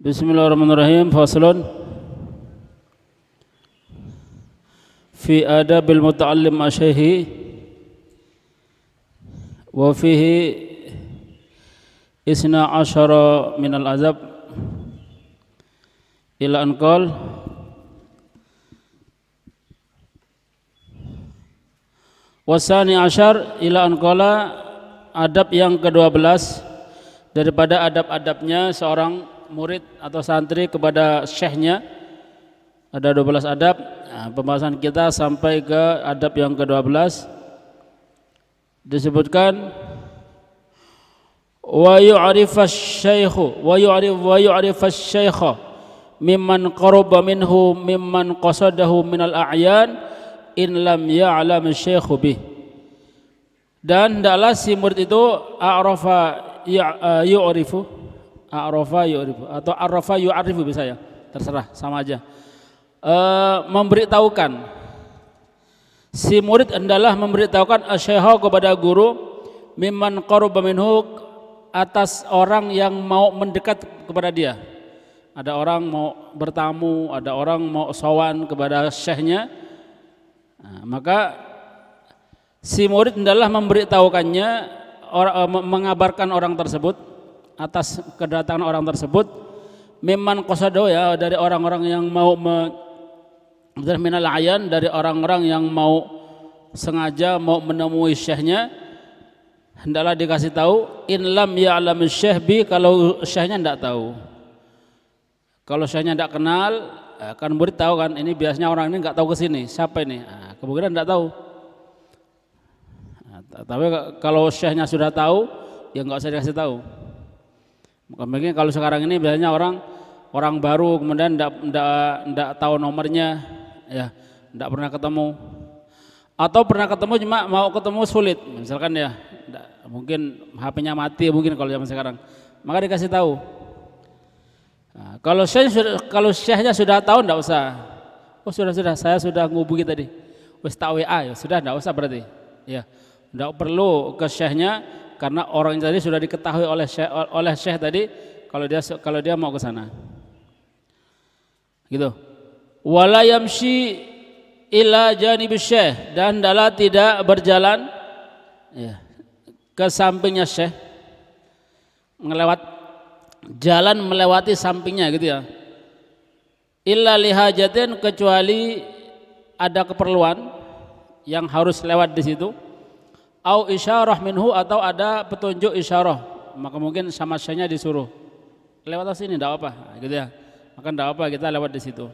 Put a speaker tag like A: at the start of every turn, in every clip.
A: Bismillahirrahmanirrahim. Faslun fi adabil muta'allim asyaihi wa fihi isna asyara minal azab ila anqal wasani asyar ila anqala. Adab yang ke-12 daripada adab-adabnya seorang murid atau santri kepada syekhnya. Ada 12 adab. Nah, pembahasan kita sampai ke adab yang ke-12. Disebutkan wa yu'rifas syaikha mimman qaraba minhu mimman qasadahu minal a'yan in lam ya'lam syaikhu bih. Dan hendaklah si murid itu yu'rifu atau arafa yu'arifu, bisa ya, terserah, sama aja. Memberitahukan, si murid hendaklah memberitahukan asyaikha kepada guru, mimman qaraba minhu, atas orang yang mau mendekat kepada dia. Ada orang mau bertamu, ada orang mau sowan kepada syekhnya, nah, maka si murid hendaklah memberitahukannya, mengabarkan orang tersebut atas kedatangan orang tersebut, mimman qasadahu, ya, dari orang-orang yang mau minal ayan, dari orang-orang yang mau sengaja mau menemui syekhnya, hendaklah dikasih tahu. In lam ya'lam syekh bi, kalau syekhnya tidak tahu. Kalau syekhnya tidak kenal, kan murid tahu kan, ini biasanya orang ini nggak tahu ke sini, siapa ini? Nah, kemungkinan tidak tahu. Tapi kalau syekhnya sudah tahu, ya nggak usah dikasih tahu. Mungkin kalau sekarang ini biasanya orang baru kemudian tidak tahu nomornya, ya, tidak pernah ketemu, atau pernah ketemu cuma mau ketemu sulit, misalkan ya, mungkin HP-nya mati mungkin kalau zaman sekarang, maka dikasih tahu. Nah, kalau syekhnya sudah tahu, tidak usah. Oh sudah, saya sudah ngubungi tadi, wis tak WA, ya sudah, tidak usah berarti, ya. Tidak perlu ke syekhnya, karena orang tadi sudah diketahui oleh syekh tadi kalau dia mau ke sana. Gitu. Wala yamshi ila janibis syekh, dan hendaklah tidak berjalan, ya, ke sampingnya syekh, melewati sampingnya gitu ya. Illa lihajatin, kecuali ada keperluan yang harus lewat di situ. Au isyarah minhu, atau ada petunjuk isyarah, maka mungkin sama syekhnya disuruh lewat sini, tidak apa, gitu ya. Maka tidak apa kita lewat di situ.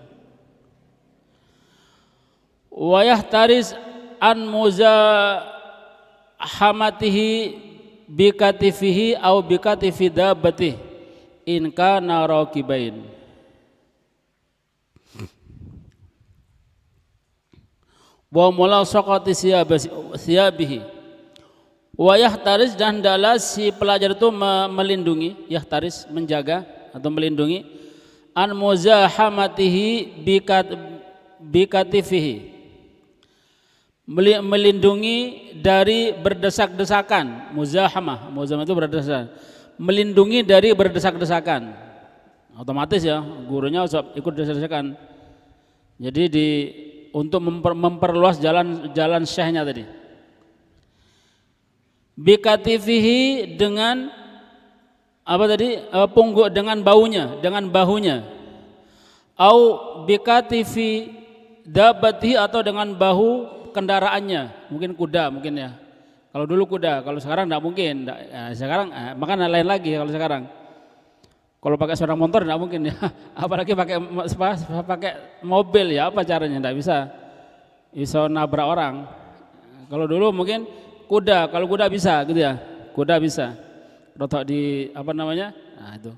A: Wa yahtaris an muzahamatihi bikatifihi au bikatifi dabbatih in kana raqibain. Wa mulasaqati siyabihi. Wa yahtaris, dan hendaklah si pelajar itu melindungi, yahtaris menjaga atau melindungi, an muzahamatihi bikatifihi, melindungi dari berdesak-desakan. Muzahama itu berdesak, melindungi dari berdesak-desakan. Otomatis ya, gurunya ikut desak-desakan. Jadi untuk memperluas jalan syekhnya tadi. Bikatifihi, dengan apa tadi? Dengan bahunya. Au bikatifi dabatihi, atau dengan bahu kendaraannya, mungkin kuda mungkin ya. Kalau dulu kuda, kalau sekarang tidak mungkin. Sekarang makanya lain lagi kalau sekarang. Kalau pakai sepeda motor tidak mungkin ya, apalagi pakai mobil, ya apa caranya? Tidak bisa nabrak orang. Kalau dulu mungkin kuda, kalau kuda bisa gitu ya, kuda bisa rotok di apa namanya, nah itu.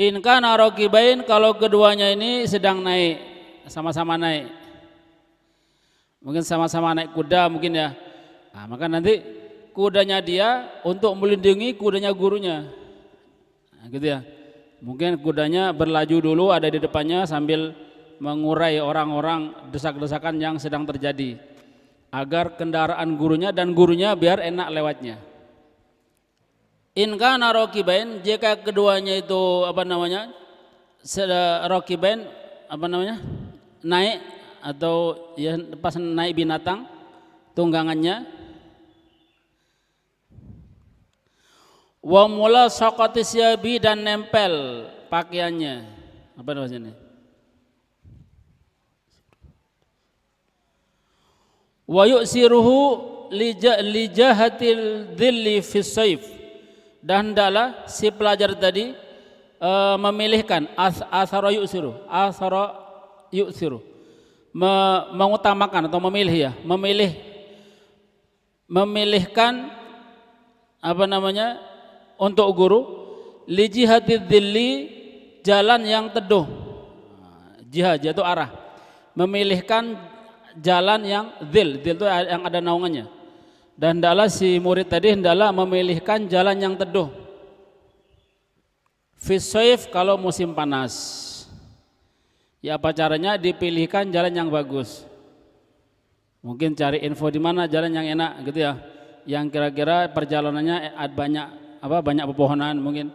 A: In kana raqibain, kalau keduanya ini sedang naik, sama-sama naik, mungkin sama-sama naik kuda mungkin ya, nah, maka nanti kudanya dia untuk melindungi kudanya gurunya, nah, gitu ya. Mungkin kudanya berlaju dulu ada di depannya sambil mengurai orang-orang desak-desakan yang sedang terjadi. agar kendaraan gurunya dan gurunya biar enak lewatnya. In kana rakibain, jika keduanya itu rakibain naik atau ya pas naik binatang tunggangannya. Wa mulasaqati syabi, dan nempel pakaiannya. Apa namanya? Wa yu'siruhu li jahatil dhilli fi sayf, dan hendaklah si pelajar tadi memilihkan asara yu'siru mengutamakan atau memilihkan untuk guru li jihadil dhilli, jalan yang teduh. Jihad itu arah, memilihkan jalan yang dhil itu yang ada naungannya, dan hendaklah si murid tadi memilihkan jalan yang teduh. Fi sayf, kalau musim panas, ya apa caranya? Dipilihkan jalan yang bagus. Mungkin cari info di mana jalan yang enak gitu ya, yang kira-kira perjalanannya banyak pepohonan mungkin.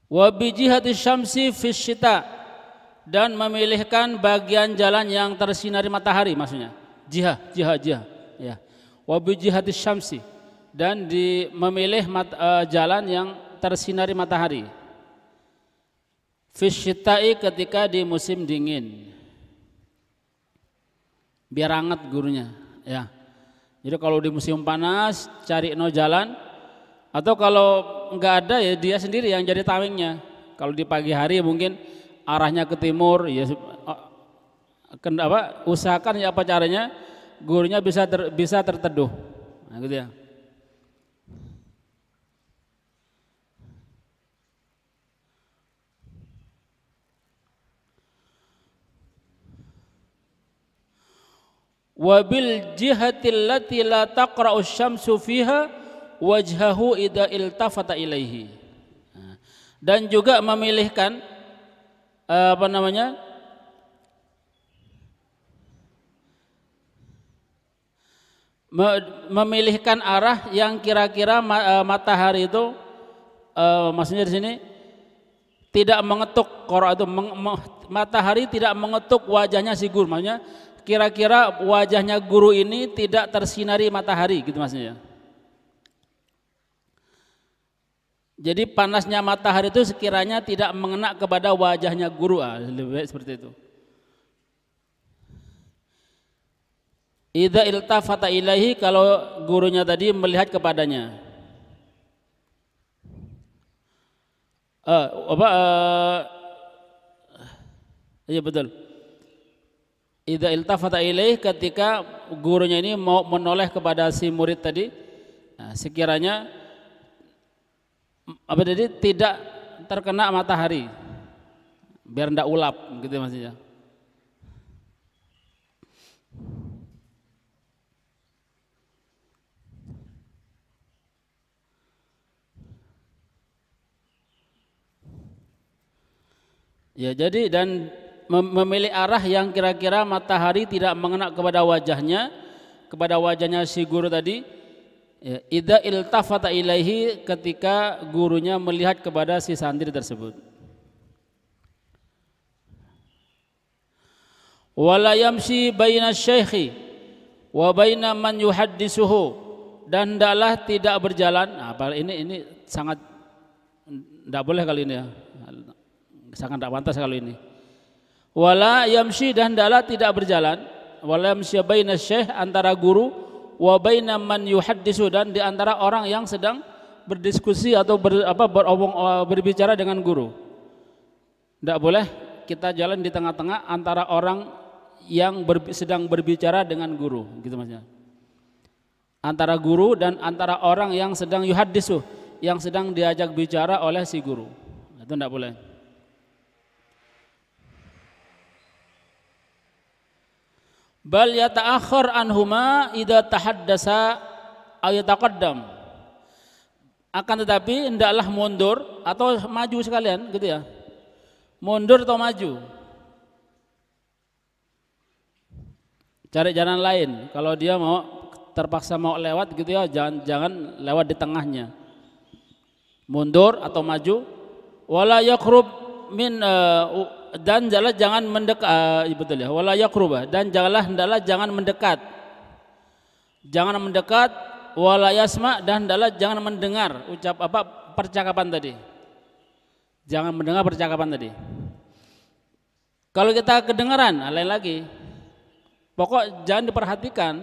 A: Wa bi jihati syamsi fi syita, dan memilihkan bagian jalan yang tersinari matahari, maksudnya jihad ya. Wa bi jihati syamsi, dan memilih jalan yang tersinari matahari. Fi syita'i, ketika di musim dingin, biar hangat gurunya ya. Jadi kalau di musim panas cari jalan, atau kalau nggak ada ya dia sendiri yang jadi tamengnya. Kalau di pagi hari mungkin arahnya ke timur, ya usahakan ya apa caranya gurunya bisa terteduh. Nah, gitu ya. Wabil jihatil lati la taqra'u syamsu fiha wajhahu idza iltafata ilaihi. Dan juga memilihkan memilihkan arah yang kira-kira matahari itu maksudnya di sini tidak mengetuk matahari tidak mengetuk wajahnya si guru, maksudnya kira-kira wajahnya guru ini tidak tersinari matahari gitu maksudnya. Jadi panasnya matahari itu sekiranya tidak mengena kepada wajahnya guru, lebih baik seperti itu. Idza iltafata ilaihi, kalau gurunya tadi melihat kepadanya. Iya betul. Idza iltafata ilaihi, ketika gurunya ini mau menoleh kepada si murid tadi, sekiranya tidak terkena matahari, biar tidak ulap gitu maksudnya. Ya, jadi dan memilih arah yang kira-kira matahari tidak mengena kepada wajahnya si guru tadi. Ya, idza iltafata ilaihi, ketika gurunya melihat kepada si santri tersebut. Wala yamshi baina syaikhi wa baina man yuhaddisuhu, dan hendaklah tidak berjalan. Ini sangat tidak boleh kali ini ya. Sangat tidak pantas kali ini. Wala yamshi, dan hendaklah tidak berjalan. Wala yamshi baina syaikh, antara guru, wa baina man yuhaddisu, dan di antara orang yang sedang berdiskusi atau berbicara dengan guru. Tidak boleh kita jalan di tengah-tengah antara orang yang sedang berbicara dengan guru, gitu maksudnya. Antara guru dan antara orang yang sedang yuhaddisu, yang sedang diajak bicara oleh si guru. Itu tidak boleh. Bal yata'akhir anhuma idza tahaddasa aw yataqaddam. Akan tetapi hendaklah mundur atau maju sekalian gitu ya. Mundur atau maju. cari jalan lain. Kalau dia mau terpaksa mau lewat gitu ya, jangan lewat di tengahnya. Mundur atau maju. Wala yaqrub min dan jangan mendekat, betul ya. Wala yaqrubah, dan hendaklah jangan mendekat. Jangan mendekat, wala yasma, dan hendaklah jangan mendengar percakapan tadi. Jangan mendengar percakapan tadi. Kalau kita kedengaran, lain lagi. Pokok jangan diperhatikan.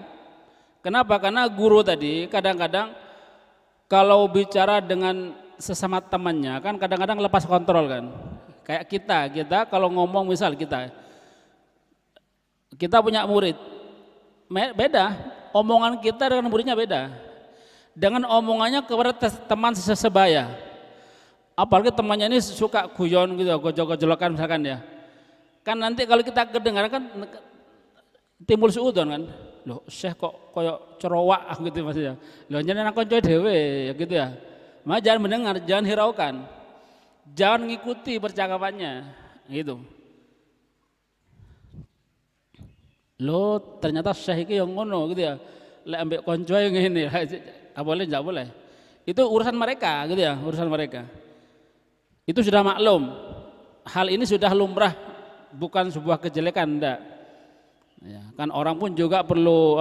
A: Kenapa? Karena guru tadi kadang-kadang kalau bicara dengan sesama temannya kan kadang-kadang lepas kontrol kan. Kayak kita kalau ngomong, misal kita punya murid, beda. Omongan kita dengan muridnya beda. Dengan omongannya kepada teman sebaya. Apalagi temannya ini suka guyon gitu, gojol-gojolokan misalkan ya. Kan nanti kalau kita kedengaran kan timbul suudon kan. Loh, Syekh kok koyo cerowak gitu maksudnya. Loh, jenengan konco dhewe ya gitu ya. Maka jangan mendengar, jangan hiraukan. Jangan ngikuti percakapannya gitu. Loh, ternyata Syekh iki yang ngono gitu ya. Lek ambek konco yang ngene, boleh enggak boleh. Itu urusan mereka gitu ya, urusan mereka. Itu sudah maklum. Hal ini sudah lumrah, bukan sebuah kejelekan, enggak. Ya, kan orang pun juga perlu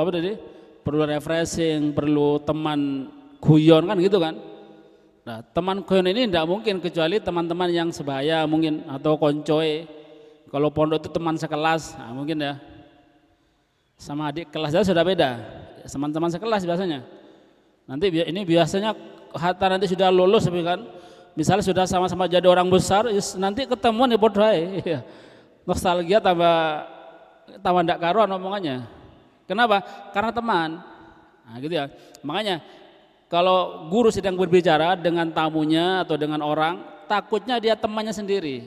A: perlu refreshing, perlu teman guyon kan gitu kan. Nah, teman guyon ini tidak mungkin kecuali teman-teman yang sebaya mungkin atau koncoe. Kalau pondok itu teman sekelas, nah mungkin ya. Sama adik kelasnya sudah beda. Teman-teman sekelas biasanya. Nanti ini biasanya hatta nanti sudah lulus kan. Misalnya sudah sama-sama jadi orang besar, nanti ketemuan di podai. Nostalgia tambah ndak karuan omongannya. Kenapa? Karena teman. Nah, gitu ya. Makanya kalau guru sedang berbicara dengan tamunya atau dengan orang, takutnya dia temannya sendiri.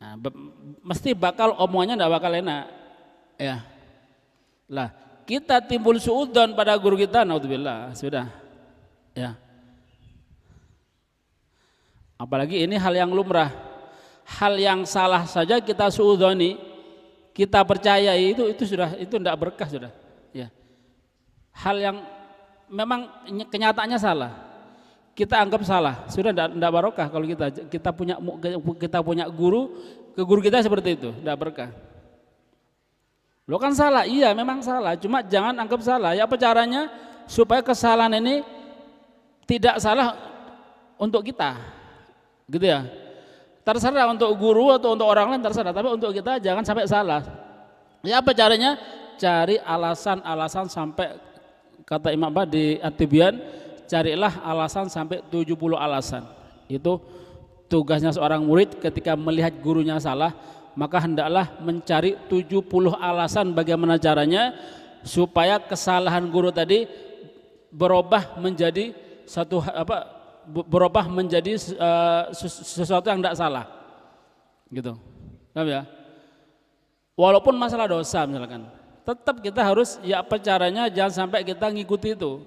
A: Nah, mesti bakal omongannya ndak bakal enak. Ya. Lah, kita timbul suudzon pada guru kita, naudzubillah, sudah. Ya. Apalagi ini hal yang lumrah. Hal yang salah saja kita suudzoni, kita percayai itu tidak berkah sudah. Ya. Hal yang memang kenyataannya salah, kita anggap salah, sudah tidak barokah. Kalau kita punya guru, ke guru kita seperti itu, tidak berkah. Lo kan salah, iya memang salah, cuma jangan anggap salah. Ya apa caranya supaya kesalahan ini tidak salah untuk kita, gitu ya. Terserah untuk guru atau untuk orang lain terserah, tapi untuk kita jangan sampai salah. Ya apa caranya? Cari alasan-alasan sampai, kata Imam di At-Tibyan, carilah alasan sampai 70 alasan. Itu tugasnya seorang murid ketika melihat gurunya salah, maka hendaklah mencari 70 alasan bagaimana caranya supaya kesalahan guru tadi berubah menjadi sesuatu yang tidak salah, gitu. Paham ya? Walaupun masalah dosa misalkan, tetap kita harus ya apa caranya jangan sampai kita ngikuti itu.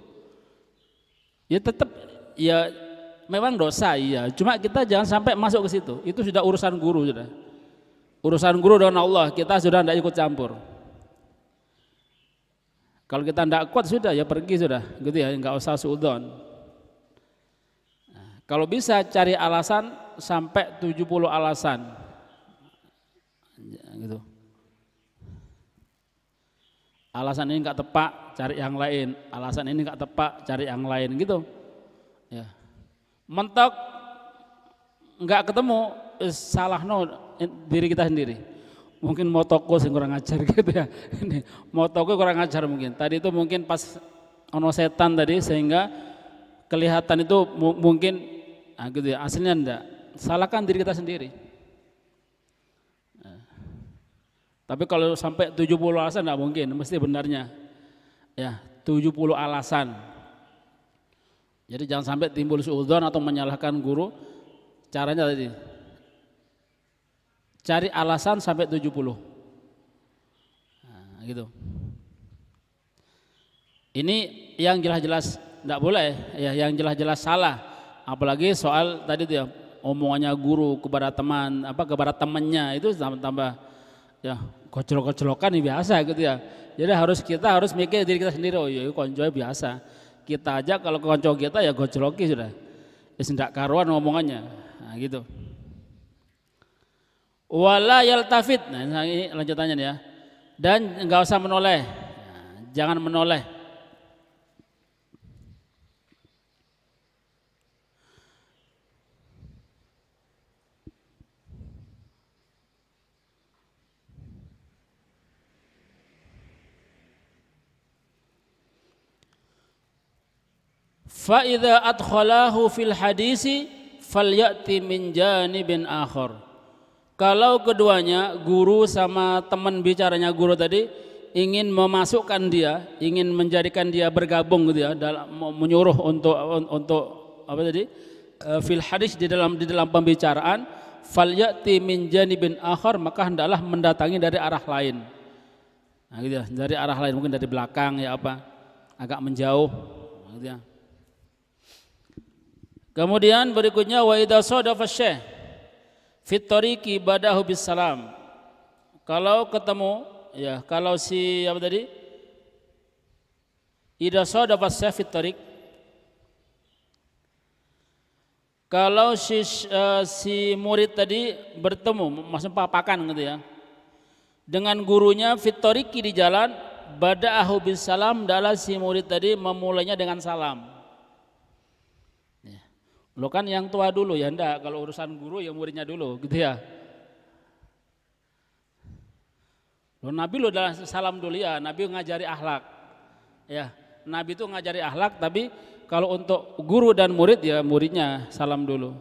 A: Ya tetap ya memang dosa iya, cuma kita jangan sampai masuk ke situ. Itu sudah urusan guru sudah. Urusan guru dengan Allah, kita sudah tidak ikut campur. Kalau kita tidak kuat sudah ya pergi sudah, gitu ya, nggak usah suudzon. Nah, kalau bisa cari alasan sampai 70 alasan, gitu. Alasan ini nggak tepat, cari yang lain. Alasan ini nggak tepat, cari yang lain, gitu. Ya. Mentok nggak ketemu, salah diri kita sendiri. Mungkin mau toko sing kurang ajar gitu ya. Ini mau toko kurang ajar mungkin. Tadi itu mungkin pas ono setan tadi sehingga kelihatan itu mungkin gitu ya. Aslinya enggak. Salahkan diri kita sendiri. Nah. Tapi kalau sampai 70 alasan enggak mungkin, mesti benarnya. Ya, 70 alasan. Jadi jangan sampai timbul suudzon atau menyalahkan guru. Caranya tadi cari alasan sampai 70. Nah, gitu. Ini yang jelas-jelas tidak boleh, ya, yang jelas-jelas salah. Apalagi soal tadi tuh ya, omongannya guru kepada teman, kepada temannya itu tambah ya gojlok-gojlokan ya biasa gitu ya. Jadi kita harus mikir diri kita sendiri, oh iya konco biasa. Kita aja kalau konco kita ya gojloki sudah. Ya sendak karuan ngomongannya. Nah gitu. Wala yaltafit. Nah ini lanjutannya nih ya. Dan enggak usah menoleh. Nah, jangan menoleh. Fa idza adkhalahu fil hadisi falyati min janibin akhar. Kalau keduanya guru sama teman bicaranya guru tadi ingin memasukkan dia, ingin menjadikan dia bergabung gitu ya, dalam menyuruh untuk apa tadi? Fil hadis di dalam pembicaraan, falyati min janibin akhar, maka hendaklah mendatangi dari arah lain. Nah gitu ya, dari arah lain, mungkin dari belakang ya apa? Agak menjauh gitu ya. Kemudian berikutnya wa idza sadafa syekh fit tariqi badahu bis salam. Kalau ketemu ya, kalau si apa tadi? Idza sadafa syekh fit tariq. Kalau si murid tadi bertemu, maksudnya papakan gitu ya, dengan gurunya fit tariqi di jalan, badahu bis salam, adalah si murid tadi memulainya dengan salam. Lo kan yang tua dulu ya, enggak, kalau urusan guru ya muridnya dulu gitu ya. Lo Nabi lo udah salam dulu ya, Nabi ngajari akhlak. Ya, Nabi itu ngajari akhlak, tapi kalau untuk guru dan murid ya muridnya salam dulu.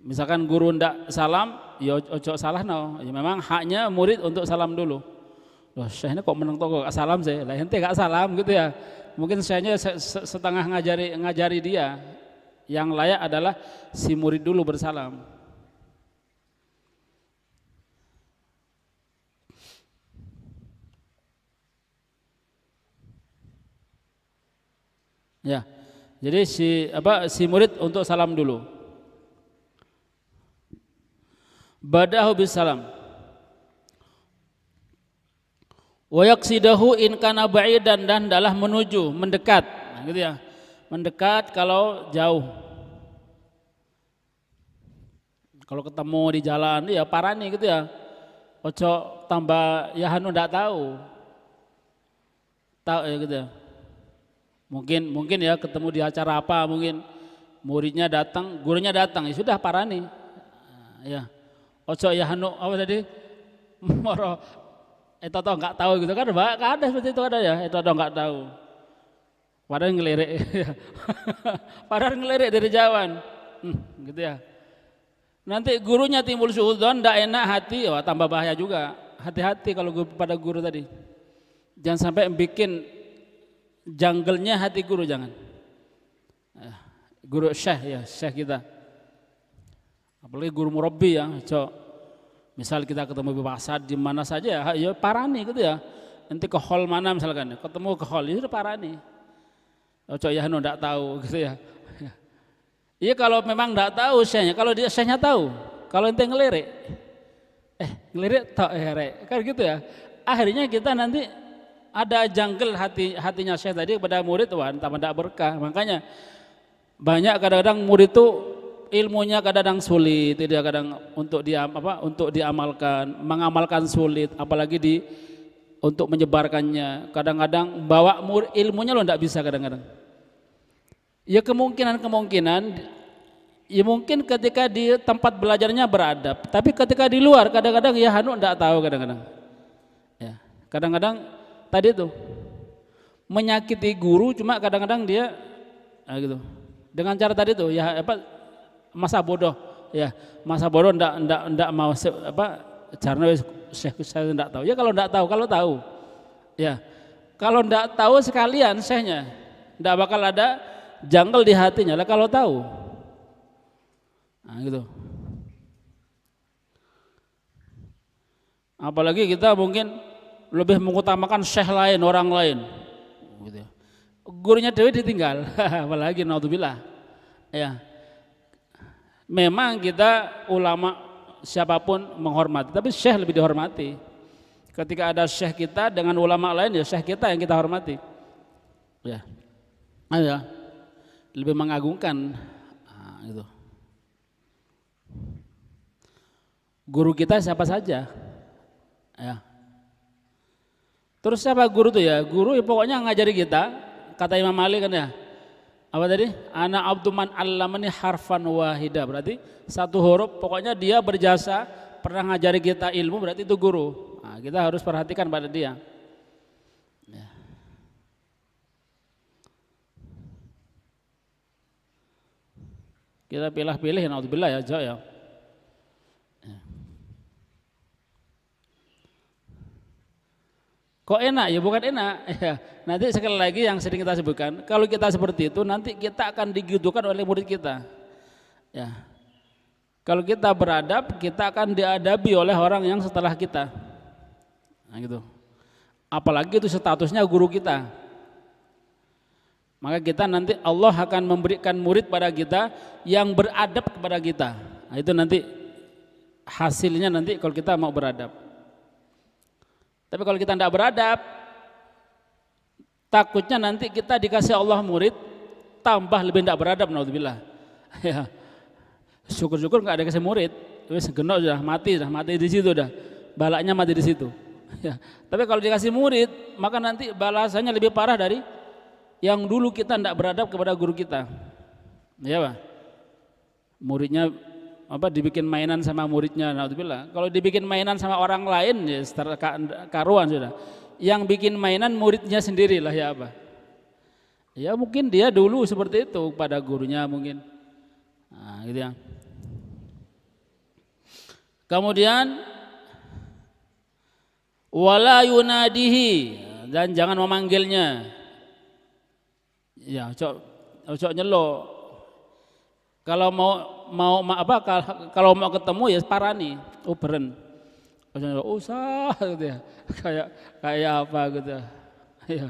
A: Misalkan guru ndak salam, ya ojo salah no. Ya memang haknya murid untuk salam dulu. Loh, saya ini kok meneng kok salam saya. Lah ente gak salam gitu ya. Mungkin saya setengah ngajari dia. Yang layak adalah si murid dulu bersalam. Ya. Jadi si murid untuk salam dulu. Badahu bis salam. Wa yaqsidahu in kana ba'idan, dan adalah menuju, mendekat. Nah, gitu ya. Mendekat kalau jauh. Kalau ketemu di jalan ya parani gitu ya. Ojo tambah ya hanu ndak tahu. Tahu ya gitu ya. Mungkin ya ketemu di acara apa, mungkin muridnya datang, gurunya datang, ya sudah parani. Ya. Ojo ya hanu apa tadi? Moro itu toh enggak tahu gitu kan, Mbak. Ada seperti itu ada ya. Itu toh enggak tahu. Padahal ngelirik, padahal ngelirik dari jauhan, gitu ya. Nanti gurunya timbul suudzon, tidak enak hati, wah tambah bahaya juga. Hati-hati kalau pada guru tadi, jangan sampai bikin janggelnya hati guru, jangan. Guru syekh kita, apalagi guru murabbi ya, misal kita ketemu di pasar di mana saja, ya parani gitu ya. Nanti ke hall mana misalkan, ketemu ke hall, itu parani. Ojo ya no ndak tahu gitu ya. Iya kalau memang ndak tahu syekhnya, kalau dia syekhnya tahu, kalau ente ngelirik, ngelirik tak kan gitu ya. Akhirnya kita nanti ada janggal hatinya syekh tadi kepada murid, wah tambah ndak berkah. Makanya banyak kadang-kadang murid itu ilmunya kadang-kadang sulit, tidak kadang untuk diamalkan, mengamalkan sulit, apalagi untuk menyebarkannya. Kadang-kadang bawa ilmunya lo ndak bisa kadang-kadang. Ya kemungkinan ya mungkin ketika di tempat belajarnya beradab, tapi ketika di luar kadang-kadang ya hanu ndak tahu kadang-kadang. Ya, kadang-kadang tadi tuh menyakiti guru, cuma kadang-kadang dia gitu. Dengan cara tadi tuh ya masa bodoh ndak mau caranya saya ndak tahu. Ya kalau ndak tahu, kalau tahu. Ya. Kalau ndak tahu sekalian syekhnya ndak bakal ada janggal di hatinya lah kalau tahu. Nah, gitu. Apalagi kita mungkin lebih mengutamakan syekh lain, orang lain. Gitu. Gurunya dewi ditinggal. Apalagi naudzubillah. Ya. Memang kita ulama siapapun menghormati, tapi syekh lebih dihormati. Ketika ada syekh kita dengan ulama lain, ya syekh kita yang kita hormati. Ya, ya, lebih mengagungkan. Nah, gitu. Guru kita siapa saja. Ya. Terus siapa guru tuh ya? Guru ya pokoknya ngajari kita. Kata Imam Malik kan ya. Apa tadi? Ana abduman allamani harfan wahida. Berarti satu huruf, pokoknya dia berjasa pernah ngajari kita ilmu, berarti itu guru. Nah, kita harus perhatikan pada dia. Ya. Kita pilih-pilih, naudzubillah ya, jauh ya. Kok enak? Ya bukan enak. Ya. Nanti sekali lagi yang sering kita sebutkan, kalau kita seperti itu nanti kita akan digitukan oleh murid kita. Ya. Kalau kita beradab, kita akan diadabi oleh orang yang setelah kita. Nah, gitu. Apalagi itu statusnya guru kita. Maka kita nanti Allah akan memberikan murid pada kita yang beradab kepada kita. Nah, itu nanti hasilnya nanti kalau kita mau beradab. Tapi kalau kita tidak beradab, takutnya nanti kita dikasih Allah murid tambah lebih tidak beradab, naudzubillah. Ya. Syukur-syukur nggak ada kasih murid, wis genok sudah mati di situ dah, balaknya mati di situ. Ya. Tapi kalau dikasih murid, maka nanti balasannya lebih parah dari yang dulu kita tidak beradab kepada guru kita. Ya, Pak. Muridnya dibikin mainan sama muridnya, naudzubillah. Kalau dibikin mainan sama orang lain ya karuan sudah. Yang bikin mainan muridnya sendirilah ya apa. Ya mungkin dia dulu seperti itu pada gurunya mungkin. Nah, gitu ya. Kemudian wala yunadihi, dan jangan memanggilnya. Ya, cocok nyelok. Kalau kalau mau ketemu ya parani, beren. Usah gitu ya. Kayak apa gitu ya. Ya.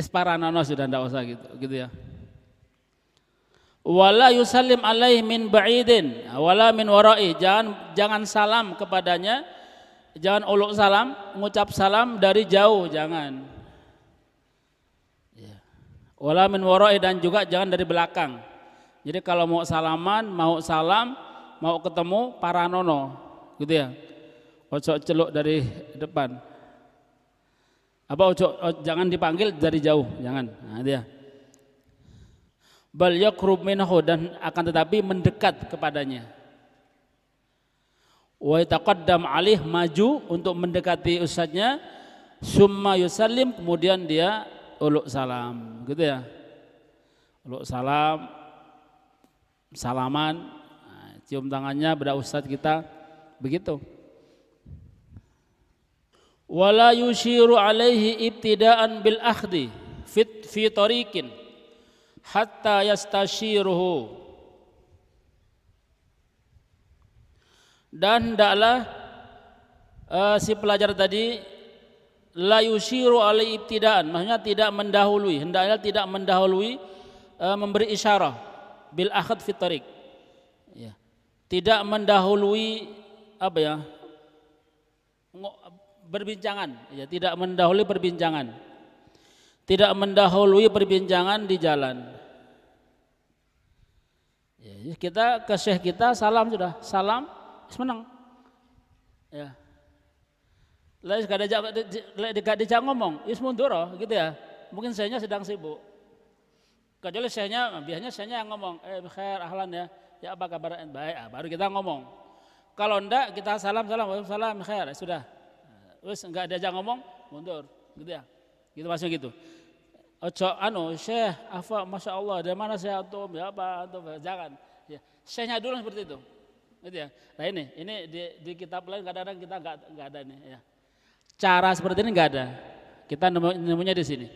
A: Paranono sudah enggak usah gitu ya. Wala yusallim alaihi min ba'idin wala min wara'i, jangan salam kepadanya, jangan uluk salam, mengucap salam dari jauh, jangan. Ya. Wala min wara'i, dan juga jangan dari belakang. Jadi kalau mau salaman, mau salam, mau ketemu paranono, gitu ya. Ojo celuk dari depan. Jangan dipanggil dari jauh, jangan. Nah, dia. Bal yaqrub minhu, dan akan tetapi mendekat kepadanya. Wa yataqaddam alih, maju untuk mendekati ustadznya, summa yusallim, kemudian dia uluk salam, gitu ya. Uluk salam, salaman, cium tangannya pada ustadz kita, begitu. Wala yushiru alaihi ibtidaan bil akhdi fi tariqin hatta yastashiruhu, dan hendaklah si pelajar tadi la yushiru alaihi ibtidaan, maksudnya tidak mendahului, hendaknya tidak mendahului memberi isyarah bil akhd fi tariq, ya. Tidak mendahului berbincangan, ya, tidak mendahului perbincangan, tidak mendahului perbincangan di jalan. Ya, kita ke syekh kita salam sudah, salam menang, ya. Lah gak dijak ngomong, is mundur gitu ya. Mungkin syekhnya sedang sibuk. Kecuali biasanya syekhnya yang ngomong, khair, ahlan ya apa kabar, baik, baru kita ngomong. Kalau enggak kita salam, khair, sudah. Terus enggak diajak ngomong, mundur, gitu ya. Gitu maksudnya gitu. Ojo syekh, masya Allah, dari mana saya antum, ya apa antum, jangan. Ya, syekhnya dulu seperti itu. Gitu ya. Nah ini di kitab lain kadang-kadang kita enggak ada nih, ya. Cara seperti ini enggak ada. Kita nemunya di sini.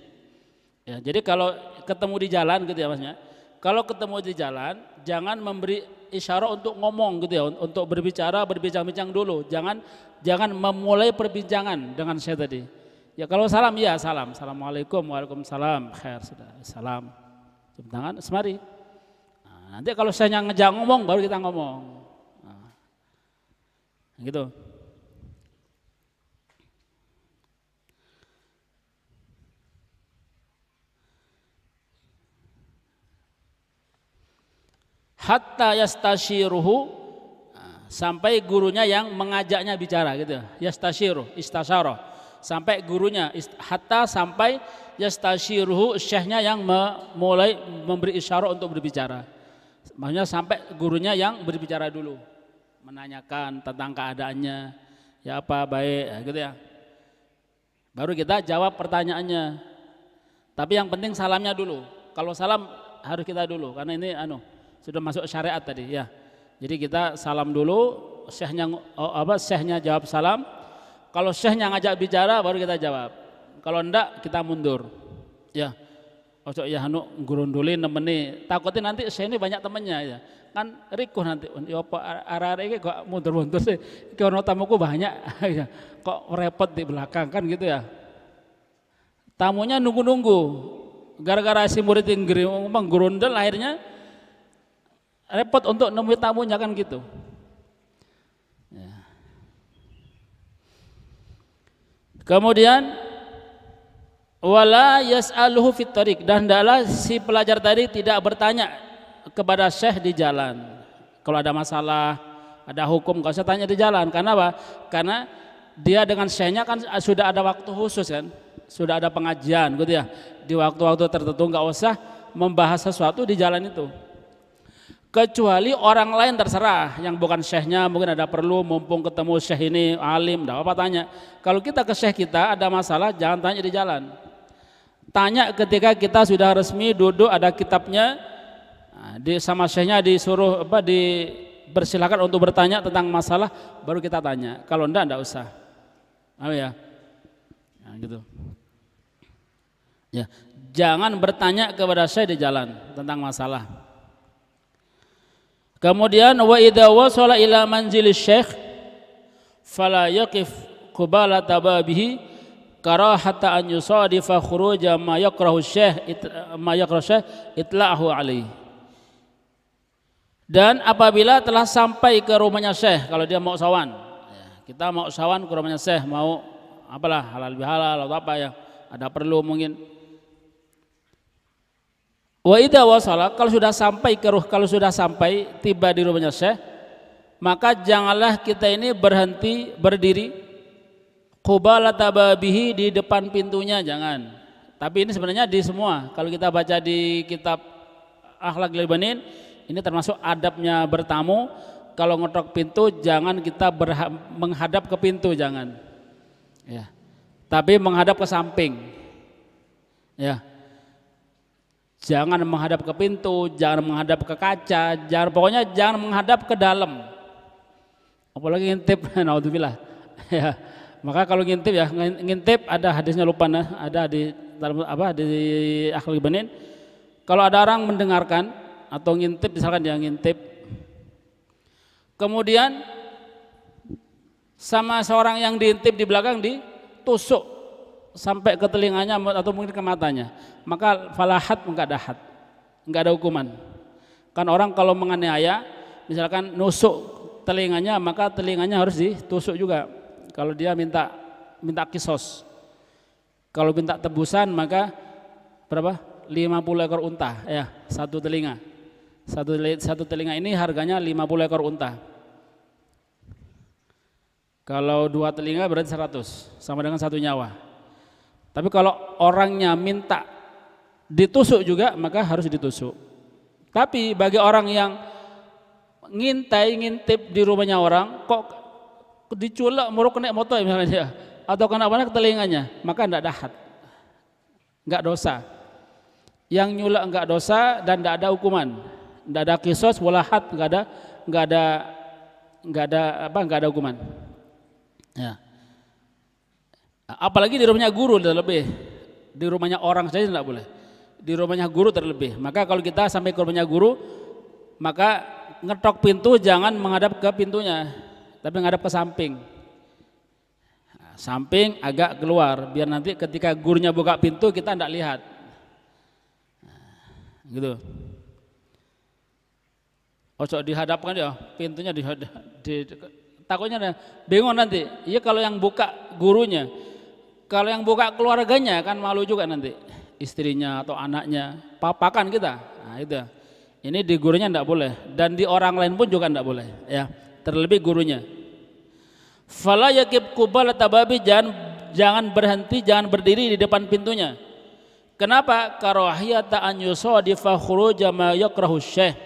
A: Ya, jadi kalau ketemu di jalan gitu ya maksudnya. Kalau ketemu di jalan, jangan memberi isyarat untuk ngomong gitu ya, untuk berbincang-bincang dulu. Jangan memulai perbincangan dengan saya tadi. Ya kalau salam ya salam. Assalamualaikum, waalaikumsalam, khair, sudah. Salam. Cium tangan, semari. Nah, nanti kalau saya ngejak ngomong baru kita ngomong. Nah. gitu. Hatta yastasyiruhu, sampai gurunya yang mengajaknya bicara gitu. Yastasyiru, istasyara, sampai gurunya, hatta sampai yastasyiruhu, syekhnya yang mulai memberi isyarat untuk berbicara. Maksudnya sampai gurunya yang berbicara dulu, menanyakan tentang keadaannya, ya apa baik, gitu ya. Baru kita jawab pertanyaannya. Tapi yang penting salamnya dulu. Kalau salam harus kita dulu, karena ini sudah masuk syariat tadi ya. Jadi kita salam dulu, syekhnya jawab salam. Kalau syekhnya ngajak bicara baru kita jawab. Kalau enggak kita mundur. Ya. Ojo ya gurundulin nemeni. Takutnya nanti syekh ini banyak temannya ya. Kan rikuh nanti. Ya apa arek iki kok mundur-mundur sih. Iki ono tamuku banyak ya. Kok repot di belakang kan gitu ya. Tamunya nunggu-nunggu. Gara-gara si murid yang gurundul akhirnya repot untuk nemui tamunya kan gitu. Ya. Kemudian wala yas'aluhu fit thariq, dan hendaklah si pelajar tadi tidak bertanya kepada syekh di jalan. Kalau ada masalah, ada hukum, enggak usah tanya di jalan. Karena apa? Karena dia dengan syekhnya kan sudah ada waktu khusus kan, sudah ada pengajian gitu ya. Di waktu-waktu tertentu enggak usah membahas sesuatu di jalan itu. Kecuali orang lain terserah, yang bukan syekhnya mungkin ada perlu, mumpung ketemu syekh ini alim, enggak apa tanya. Kalau kita ke syekh kita ada masalah, jangan tanya di jalan. Tanya ketika kita sudah resmi duduk ada kitabnya, sama syekhnya disuruh dipersilakan untuk bertanya tentang masalah, baru kita tanya. Kalau enggak usah. Ya, gitu. Ya, jangan bertanya kepada syekh di jalan tentang masalah. Kemudian wa idza wasala ila manzilis syekh fala yaqif qubala tababihi karahata an yusadifa khuruja ma yakrahu syekh itla'ahu alaihi. Dan apabila telah sampai ke rumahnya syekh, kalau dia mau sawan, kita mau sawan ke rumahnya syekh, mau apalah halal bihalal atau apa ya, ada perlu mungkin. Wa idza wasala, kalau sudah sampai tiba di rumahnya syekh, maka janganlah kita ini berdiri qubala tababihi, di depan pintunya, jangan. Tapi ini sebenarnya di semua. Kalau kita baca di kitab Akhlaqul Banin, ini termasuk adabnya bertamu. Kalau ngetok pintu jangan kita menghadap ke pintu, jangan. Ya. Tapi menghadap ke samping. Ya. Jangan menghadap ke pintu, jangan menghadap ke kaca, pokoknya jangan menghadap ke dalam. Apalagi ngintip, naudzubillah. Ya. Maka kalau ngintip ada hadisnya lupa ada di Akhlaqul Banin. Kalau ada orang mendengarkan atau ngintip, misalkan dia ngintip, kemudian sama seorang yang diintip di belakang ditusuk sampai ke telinganya atau mungkin ke matanya, maka falahat enggak ada hukuman. Kan orang kalau menganiaya, misalkan nusuk telinganya, maka telinganya harus ditusuk juga. Kalau dia minta kisos, kalau minta tebusan maka berapa? 50 ekor unta ya, satu telinga. Satu telinga ini harganya 50 ekor unta. Kalau 2 telinga berarti 100, sama dengan 1 nyawa. Tapi kalau orangnya minta ditusuk juga, maka harus ditusuk. Tapi bagi orang yang ngintip di rumahnya orang, kok diculak muruk kena motor misalnya, atau kena apa ke telinganya, maka tidak ada had, enggak dosa. Yang nyulak enggak dosa dan tidak ada hukuman, tidak ada kisos, wala had, enggak ada hukuman. Ya. Apalagi di rumahnya guru terlebih, di rumahnya orang saja tidak boleh, di rumahnya guru terlebih. Maka kalau kita sampai ke rumahnya guru, maka ngetok pintu jangan menghadap ke pintunya, tapi menghadap ke samping. Samping agak keluar, biar nanti ketika gurunya buka pintu kita tidak lihat. Gitu. Ojo dihadapkan ya, pintunya takutnya bingung nanti. Iya kalau yang buka gurunya, kalau yang buka keluarganya kan malu juga nanti, istrinya atau anaknya, papakan kita. Nah itu. Ini di gurunya tidak boleh dan di orang lain pun juga tidak boleh, ya. Terlebih gurunya. Fala yakib qubalata babi, jangan berhenti, jangan berdiri di depan pintunya. Kenapa? Karahiyata an yusadifa khuruja ma yakrahu syekh.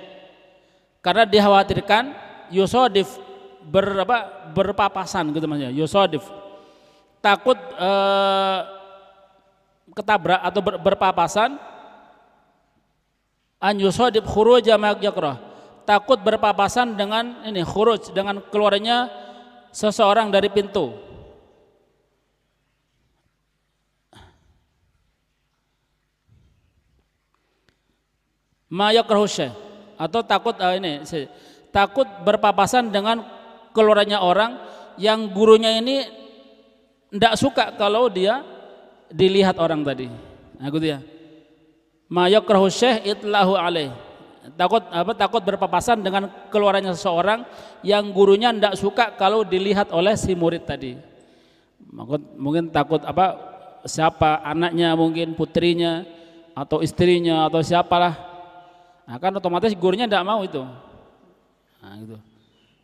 A: Karena dikhawatirkan yusadif berpapasan gitu maksudnya. Yusadif takut ketabrak atau berpapasan. An yusadif khuruja ma yakrah, takut berpapasan dengan ini khuruj, dengan keluarnya seseorang dari pintu. Ma yakrahu syekh, atau takut takut berpapasan dengan keluarnya orang yang gurunya ini tidak suka kalau dia dilihat orang tadi. Nah gitu ya. Ma yakrahu syekh itlahu alaih, takut berpapasan dengan keluarnya seseorang yang gurunya tidak suka kalau dilihat oleh si murid tadi. Mungkin takut siapa anaknya, mungkin putrinya atau istrinya atau siapalah. Nah kan otomatis gurunya tidak mau itu. Nah gitu.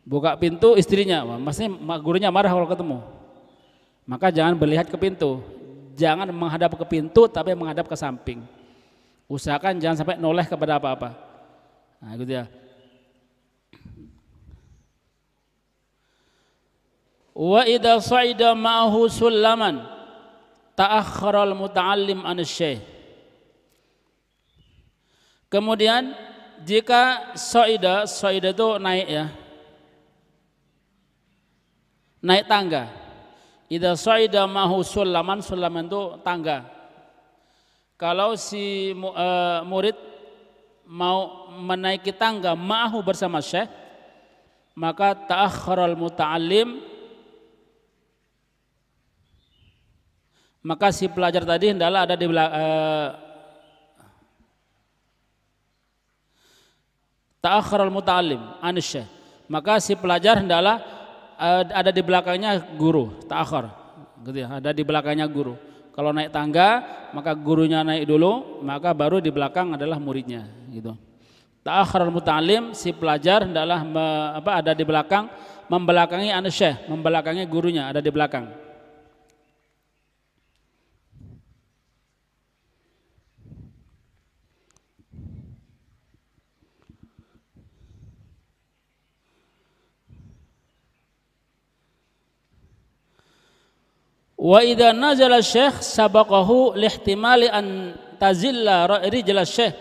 A: Buka pintu istrinya, pasti gurunya marah kalau ketemu. Maka jangan melihat ke pintu, jangan menghadap ke pintu tapi menghadap ke samping. Usahakan jangan sampai noleh kepada apa-apa. Nah gitu ya. Wa idza sa'ida ma'ahu sulaman ta'akhkhara al-muta'allim an syekh. Kemudian jika sa'ida itu naik ya. Naik tangga. Idza sa'ida ma'ahu sulaman itu tangga. Kalau si murid mau menaiki tangga ma'ahu bersama syekh, maka ta'akhkharal muta'allim, maka si pelajar tadi hendaklah ada di ta'akhkharal muta'allim an syekh, maka si pelajar hendaklah ada di belakangnya guru, ta'akhkhar gitu ya, ada di belakangnya guru. Kalau naik tangga maka gurunya naik dulu, maka baru di belakang adalah muridnya gitu. Ta'akhkharul muta'allim, si pelajar hendaklah ada di belakang, membelakangi syekh, membelakangi gurunya, ada di belakang. Wa idza nazala syekh sabaqahu lihtimali an tazilla rijla syekh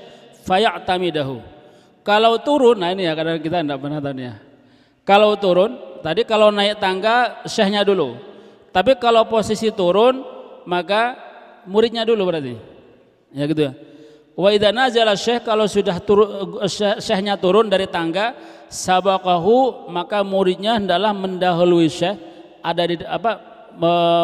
A: fayatamidahu. Kalau turun, nah ini ya kadang kita tidak pernah tahu ya. Kalau turun, tadi kalau naik tangga syekhnya dulu. Tapi kalau posisi turun maka muridnya dulu berarti. Ya gitu ya. Wa idza nazala syekh, kalau sudah syekhnya turun dari tangga, sabaqahu, maka muridnya hendaklah mendahului syekh, ada di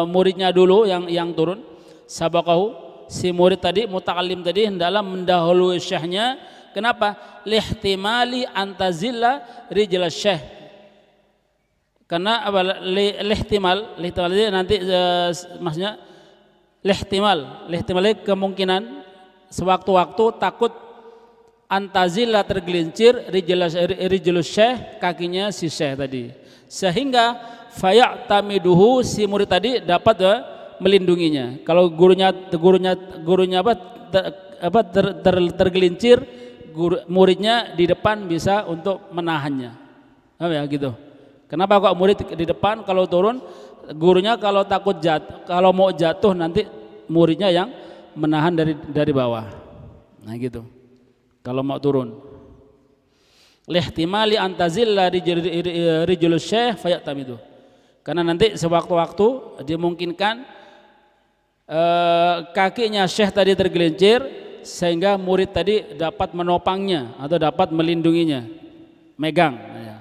A: muridnya dulu yang turun. Sabaqahu, si murid tadi, muta'allim tadi hendaklah mendahului syekhnya. Kenapa? Lihtimali antazilla rijla syekh. Karena lihtimal ini nanti maksudnya lihtimal kemungkinan sewaktu-waktu takut antazilla tergelincir rijlus syekh, kakinya si syekh tadi, sehingga fayatamiduhu, si murid tadi dapat melindunginya. Kalau gurunya tergelincir, muridnya di depan bisa untuk menahannya. Ya gitu. Kenapa kok murid di depan? Kalau turun gurunya, kalau takut jatuh, kalau mau jatuh nanti muridnya yang menahan dari bawah. Nah gitu. Kalau mau turun. Lihtimali antazilla rijlus syekh fayatamidu. Karena nanti sewaktu-waktu dimungkinkan kakinya syekh tadi tergelincir, sehingga murid tadi dapat menopangnya atau dapat melindunginya, megang. Ya.